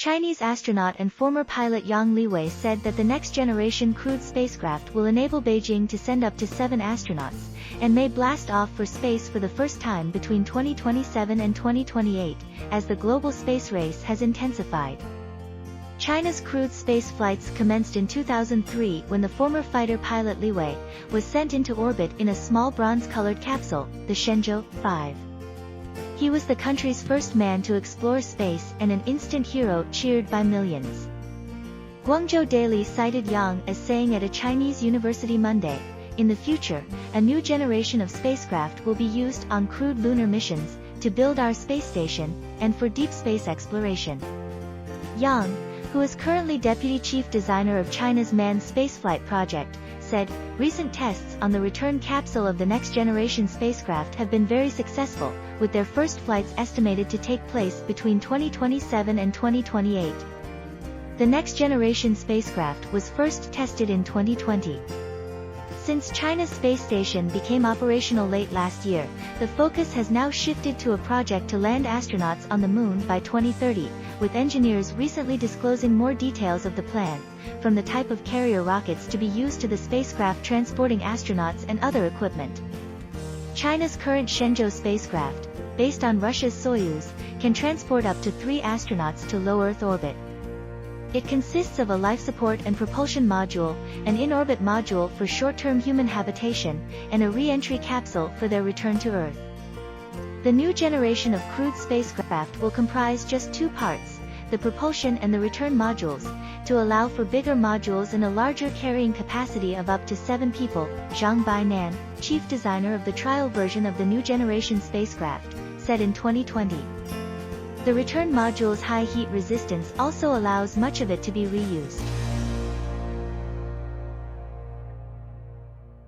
Chinese astronaut and former pilot Yang Liwei said that the next-generation crewed spacecraft will enable Beijing to send up to 7 astronauts, and may blast off for space for the first time between 2027 and 2028, as the global space race has intensified. China's crewed space flights commenced in 2003 when the former fighter pilot Liwei was sent into orbit in a small bronze-colored capsule, the Shenzhou 5. He was the country's first man to explore space and an instant hero cheered by millions. Guangzhou Daily cited Yang as saying at a Chinese university Monday, "In the future, a new generation of spacecraft will be used on crewed lunar missions, to build our space station, and for deep space exploration." Yang, who is currently deputy chief designer of China's manned spaceflight project, said, "Recent tests on the return capsule of the next-generation spacecraft have been very successful, with their first flights estimated to take place between 2027 and 2028. The next-generation spacecraft was first tested in 2020. Since China's space station became operational late last year, the focus has now shifted to a project to land astronauts on the Moon by 2030, with engineers recently disclosing more details of the plan, from the type of carrier rockets to be used to the spacecraft transporting astronauts and other equipment. China's current Shenzhou spacecraft, based on Russia's Soyuz, can transport up to 3 astronauts to low Earth orbit. It consists of a life support and propulsion module, an in-orbit module for short-term human habitation, and a re-entry capsule for their return to Earth. The new generation of crewed spacecraft will comprise just 2 parts, the propulsion and the return modules, to allow for bigger modules and a larger carrying capacity of up to 7 people, Zhang Bainan, chief designer of the trial version of the new generation spacecraft, said in 2020. The return module's high heat resistance also allows much of it to be reused.